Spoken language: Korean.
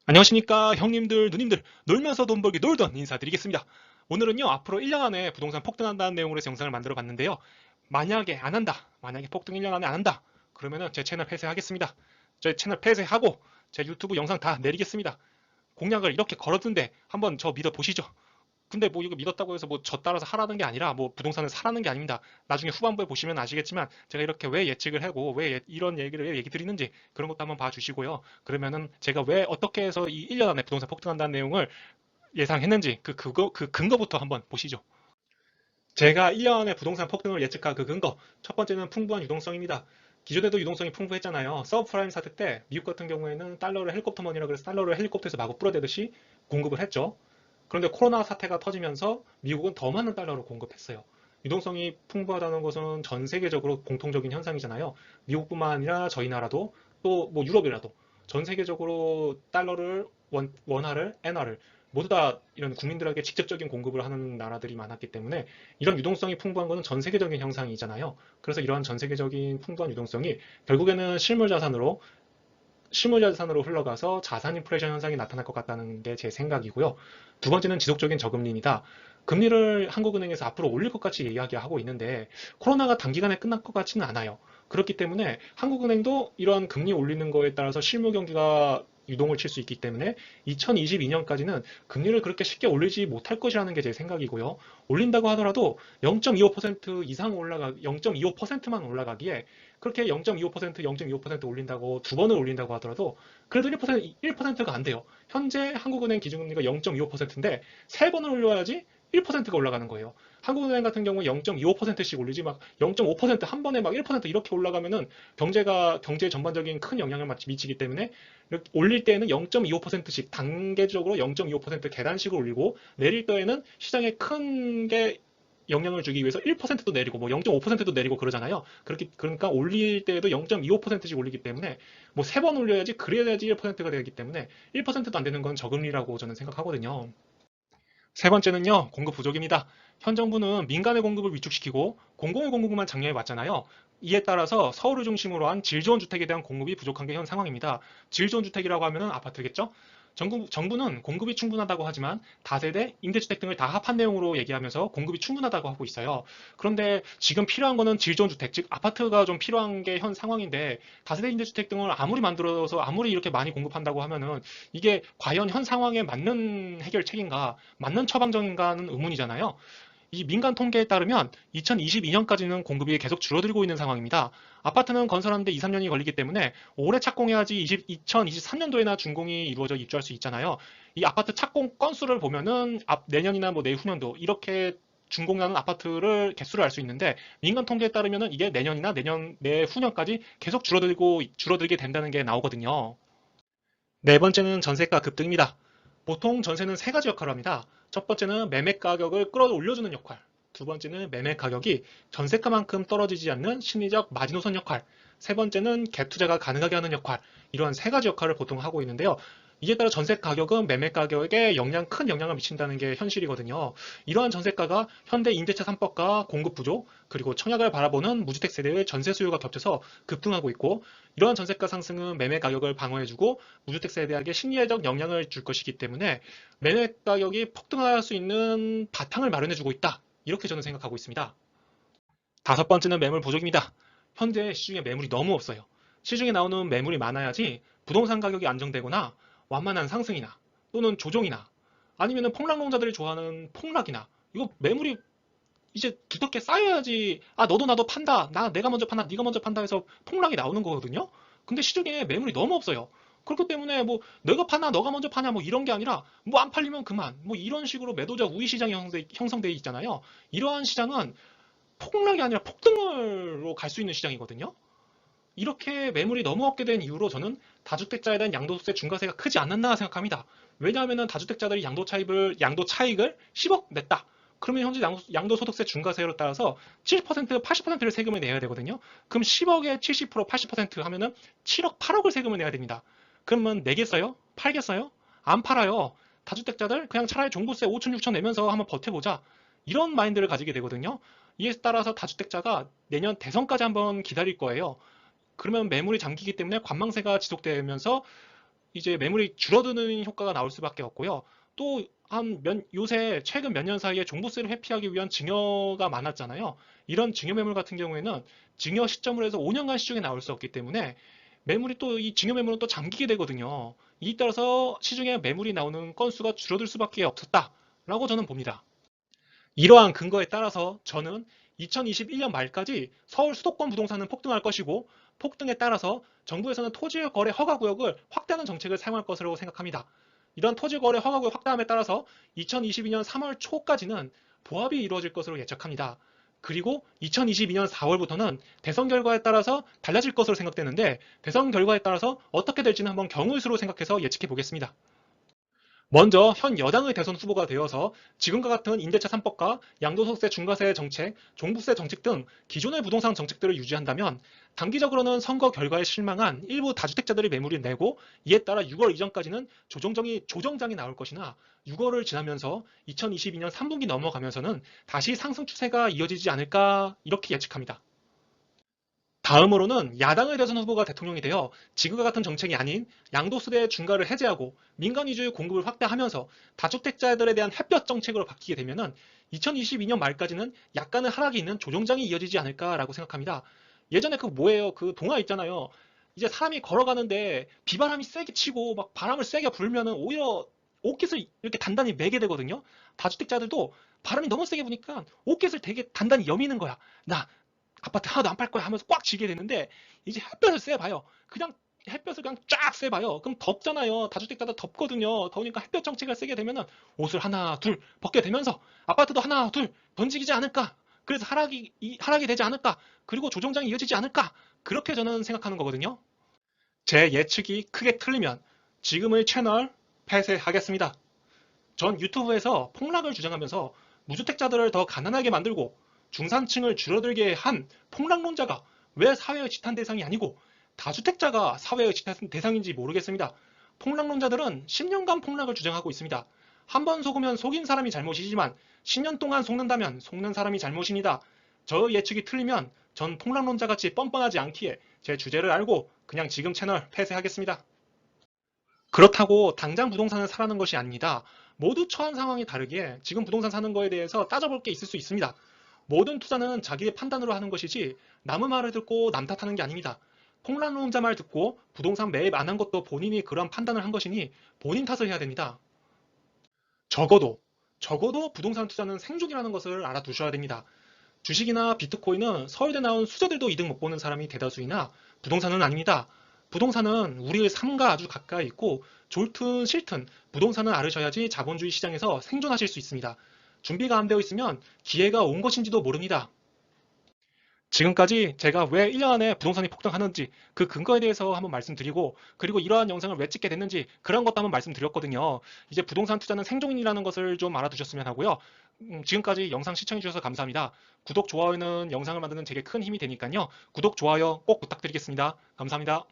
안녕하십니까 형님들 누님들, 놀면서 돈 벌기 놀던 인사드리겠습니다. 오늘은요, 앞으로 1년 안에 부동산 폭등한다는 내용으로 해서 영상을 만들어 봤는데요. 만약에 안 한다, 만약에 폭등 1년 안에 안 한다, 그러면은 제 채널 폐쇄하겠습니다. 제 채널 폐쇄하고 제 유튜브 영상 다 내리겠습니다. 공약을 이렇게 걸었는데 한번 저 믿어 보시죠. 근데 뭐 이거 믿었다고 해서 뭐 저 따라서 하라는 게 아니라 뭐 부동산을 사라는 게 아닙니다. 나중에 후반부에 보시면 아시겠지만 제가 이렇게 왜 예측을 하고 왜 이런 얘기를 왜 얘기 드리는지 그런 것도 한번 봐주시고요. 그러면은 제가 왜 어떻게 해서 이 1년 안에 부동산 폭등한다는 내용을 예상했는지 그 근거부터 한번 보시죠. 제가 1년 안에 부동산 폭등을 예측한 그 근거, 첫 번째는 풍부한 유동성입니다. 기존에도 유동성이 풍부했잖아요. 서브프라임 사태 때 미국 같은 경우에는 달러를 헬리콥터 머니라 그래서 달러를 헬리콥터에서 마구 뿌려대듯이 공급을 했죠. 그런데 코로나 사태가 터지면서 미국은 더 많은 달러를 공급했어요. 유동성이 풍부하다는 것은 전 세계적으로 공통적인 현상이잖아요. 미국뿐만 아니라 저희 나라도 또 뭐 유럽이라도 전 세계적으로 달러를 원화를 엔화를 모두 다 이런 국민들에게 직접적인 공급을 하는 나라들이 많았기 때문에 이런 유동성이 풍부한 것은 전 세계적인 현상이잖아요. 그래서 이러한 전 세계적인 풍부한 유동성이 결국에는 실물 자산으로 흘러가서 자산 인플레이션 현상이 나타날 것 같다는 게 제 생각이고요. 두 번째는 지속적인 저금리입니다. 금리를 한국은행에서 앞으로 올릴 것 같이 이야기하고 있는데 코로나가 단기간에 끝날 것 같지는 않아요. 그렇기 때문에 한국은행도 이런 금리 올리는 거에 따라서 실무 경기가 유동을 칠 수 있기 때문에 2022년까지는 금리를 그렇게 쉽게 올리지 못할 것이라는 게 제 생각이고요. 올린다고 하더라도 0.25% 이상 0.25%만 올라가기에 그렇게 0.25%, 0.25% 올린다고 두 번을 올린다고 하더라도 그래도 1%가 안 돼요. 현재 한국은행 기준금리가 0.25%인데 세 번을 올려야지 1%가 올라가는 거예요. 한국은행 같은 경우 0.25%씩 올리지 막 0.5%한 번에 막 1% 이렇게 올라가면은 경제 전반적인 큰 영향을 미치기 때문에 올릴 때에는 0.25%씩 단계적으로 0.25% 계단식으로 올리고 내릴 때에는 시장에 큰 게 영향을 주기 위해서 1%도 내리고 뭐 0.5%도 내리고 그러잖아요. 그러니까 올릴 때에도 0.25%씩 올리기 때문에 뭐 세 번 올려야지 그래야지 1%가 되기 때문에 1%도 안 되는 건 저금리라고 저는 생각하거든요. 세 번째는요, 공급 부족입니다. 현 정부는 민간의 공급을 위축시키고 공공의 공급만 장려해 왔잖아요. 이에 따라서 서울을 중심으로 한 질 좋은 주택에 대한 공급이 부족한 게 현 상황입니다. 질 좋은 주택이라고 하면 아파트겠죠? 정부는 공급이 충분하다고 하지만 다세대, 임대주택 등을 다 합한 내용으로 얘기하면서 공급이 충분하다고 하고 있어요. 그런데 지금 필요한 거는 질 좋은 주택, 즉 아파트가 좀 필요한 게 현 상황인데 다세대 임대주택 등을 아무리 만들어서 아무리 이렇게 많이 공급한다고 하면은 이게 과연 현 상황에 맞는 해결책인가, 맞는 처방전인가는 의문이잖아요. 이 민간 통계에 따르면 2022년까지는 공급이 계속 줄어들고 있는 상황입니다. 아파트는 건설하는데 2, 3년이 걸리기 때문에 올해 착공해야지 2023년도에나 준공이 이루어져 입주할 수 있잖아요. 이 아파트 착공 건수를 보면은 내년이나 뭐 내후년도 이렇게 준공하는 아파트를 개수를 알 수 있는데 민간 통계에 따르면은 이게 내년이나 내후년까지 계속 줄어들게 된다는 게 나오거든요. 네 번째는 전세가 급등입니다. 보통 전세는 세 가지 역할을 합니다. 첫 번째는 매매 가격을 끌어올려주는 역할. 두 번째는 매매 가격이 전세가만큼 떨어지지 않는 심리적 마지노선 역할. 세 번째는 갭 투자가 가능하게 하는 역할. 이러한 세 가지 역할을 보통 하고 있는데요. 이에 따라 전세 가격은 매매 가격에 큰 영향을 미친다는 게 현실이거든요. 이러한 전세가가 현대 임대차 3법과 공급 부족, 그리고 청약을 바라보는 무주택 세대의 전세 수요가 겹쳐서 급등하고 있고, 이러한 전세가 상승은 매매 가격을 방어해주고 무주택 세대에게 심리적 영향을 줄 것이기 때문에 매매 가격이 폭등할 수 있는 바탕을 마련해주고 있다. 이렇게 저는 생각하고 있습니다. 다섯 번째는 매물 부족입니다. 현재 시중에 매물이 너무 없어요. 시중에 나오는 매물이 많아야지 부동산 가격이 안정되거나 완만한 상승이나 또는 조정이나 아니면 폭락론자들이 좋아하는 폭락이나 이거 매물이 이제 두텁게 쌓여야지 너도 나도 판다 내가 먼저 판다 네가 먼저 판다 해서 폭락이 나오는 거거든요. 근데 시중에 매물이 너무 없어요. 그렇기 때문에 뭐 내가 파나 너가 먼저 파냐 뭐 이런 게 아니라 뭐 안 팔리면 그만 뭐 이런 식으로 매도자 우위 시장이 형성돼 있잖아요. 이러한 시장은 폭락이 아니라 폭등으로 갈 수 있는 시장이거든요. 이렇게 매물이 너무 없게 된 이유로 저는 다주택자에 대한 양도세 중과세가 크지 않는다 생각합니다. 왜냐하면 다주택자들이 양도 차익을 10억 냈다. 그러면 현재 양도소득세 중과세로 따라서 70%, 80%를 세금을 내야 되거든요. 그럼 10억에 70%, 80% 하면은 7억, 8억을 세금을 내야 됩니다. 그러면 내겠어요? 팔겠어요? 안 팔아요. 다주택자들 그냥 차라리 종부세 5천, 6천 내면서 한번 버텨보자. 이런 마인드를 가지게 되거든요. 이에 따라서 다주택자가 내년 대선까지 한번 기다릴 거예요. 그러면 매물이 잠기기 때문에 관망세가 지속되면서 이제 매물이 줄어드는 효과가 나올 수밖에 없고요. 또 요새 최근 몇 년 사이에 종부세를 회피하기 위한 증여가 많았잖아요. 이런 증여 매물 같은 경우에는 증여 시점으로 해서 5년간 시중에 나올 수 없기 때문에 매물이 또 이 증여 매물은 또 잠기게 되거든요. 이에 따라서 시중에 매물이 나오는 건수가 줄어들 수밖에 없었다라고 저는 봅니다. 이러한 근거에 따라서 저는 2021년 말까지 서울 수도권 부동산은 폭등할 것이고, 폭등에 따라서 정부에서는 토지 거래 허가 구역을 확대하는 정책을 사용할 것으로 생각합니다. 이런 토지 거래 허가 구역 확대함에 따라서 2022년 3월 초까지는 보합이 이루어질 것으로 예측합니다. 그리고 2022년 4월부터는 대선 결과에 따라서 달라질 것으로 생각되는데, 대선 결과에 따라서 어떻게 될지는 한번 경우의 수로 생각해서 예측해 보겠습니다. 먼저 현 여당의 대선 후보가 되어서 지금과 같은 임대차 3법과 양도소득세 중과세 정책, 종부세 정책 등 기존의 부동산 정책들을 유지한다면 단기적으로는 선거 결과에 실망한 일부 다주택자들이 매물이 내고, 이에 따라 6월 이전까지는 조정장이 나올 것이나 6월을 지나면서 2022년 3분기 넘어가면서는 다시 상승 추세가 이어지지 않을까, 이렇게 예측합니다. 다음으로는 야당의 대선 후보가 대통령이 되어 지금과 같은 정책이 아닌 양도소득 중과를 해제하고 민간 위주의 공급을 확대하면서 다주택자들에 대한 햇볕 정책으로 바뀌게 되면은 2022년 말까지는 약간의 하락이 있는 조정장이 이어지지 않을까라고 생각합니다. 예전에 그 뭐예요? 그 동화 있잖아요. 이제 사람이 걸어가는데 비바람이 세게 치고 막 바람을 세게 불면은 오히려 옷깃을 이렇게 단단히 매게 되거든요. 다주택자들도 바람이 너무 세게 부니까 옷깃을 되게 단단히 여미는 거야. 나 아파트 하나도 안 팔 거야 하면서 꽉 쥐게 되는데, 이제 햇볕을 쐬봐요. 그냥 햇볕을 그냥 쫙 쐬봐요. 그럼 덥잖아요. 다주택자도 덥거든요. 더우니까 햇볕 정책을 쓰게 되면은 옷을 하나 둘 벗게 되면서 아파트도 하나 둘 던지지 않을까. 그래서 하락이 되지 않을까. 그리고 조정장이 이어지지 않을까. 그렇게 저는 생각하는 거거든요. 제 예측이 크게 틀리면 지금의 채널 폐쇄하겠습니다. 전 유튜브에서 폭락을 주장하면서 무주택자들을 더 가난하게 만들고 중산층을 줄어들게 한 폭락론자가 왜 사회의 지탄 대상이 아니고 다주택자가 사회의 지탄 대상인지 모르겠습니다. 폭락론자들은 10년간 폭락을 주장하고 있습니다. 한 번 속으면 속인 사람이 잘못이지만 10년 동안 속는다면 속는 사람이 잘못입니다. 저 예측이 틀리면 전 폭락론자같이 뻔뻔하지 않기에 제 주제를 알고 그냥 지금 채널 폐쇄하겠습니다. 그렇다고 당장 부동산을 사라는 것이 아닙니다. 모두 처한 상황이 다르기에 지금 부동산 사는 거에 대해서 따져볼 게 있을 수 있습니다. 모든 투자는 자기의 판단으로 하는 것이지 남의 말을 듣고 남 탓하는 게 아닙니다. 폭락론자 말 듣고 부동산 매입 안 한 것도 본인이 그런 판단을 한 것이니 본인 탓을 해야 됩니다. 적어도 부동산 투자는 생존이라는 것을 알아두셔야 됩니다. 주식이나 비트코인은 서울대 나온 수재들도 이득 못 보는 사람이 대다수이나 부동산은 아닙니다. 부동산은 우리의 삶과 아주 가까이 있고 좋든 싫든 부동산은 알으셔야지 자본주의 시장에서 생존하실 수 있습니다. 준비가 안 되어 있으면 기회가 온 것인지도 모릅니다. 지금까지 제가 왜 1년 안에 부동산이 폭등하는지 그 근거에 대해서 한번 말씀드리고, 그리고 이러한 영상을 왜 찍게 됐는지 그런 것도 한번 말씀드렸거든요. 이제 부동산 투자는 생존이라는 것을 좀 알아두셨으면 하고요. 지금까지 영상 시청해 주셔서 감사합니다. 구독, 좋아요는 영상을 만드는 되게 큰 힘이 되니까요. 구독, 좋아요 꼭 부탁드리겠습니다. 감사합니다.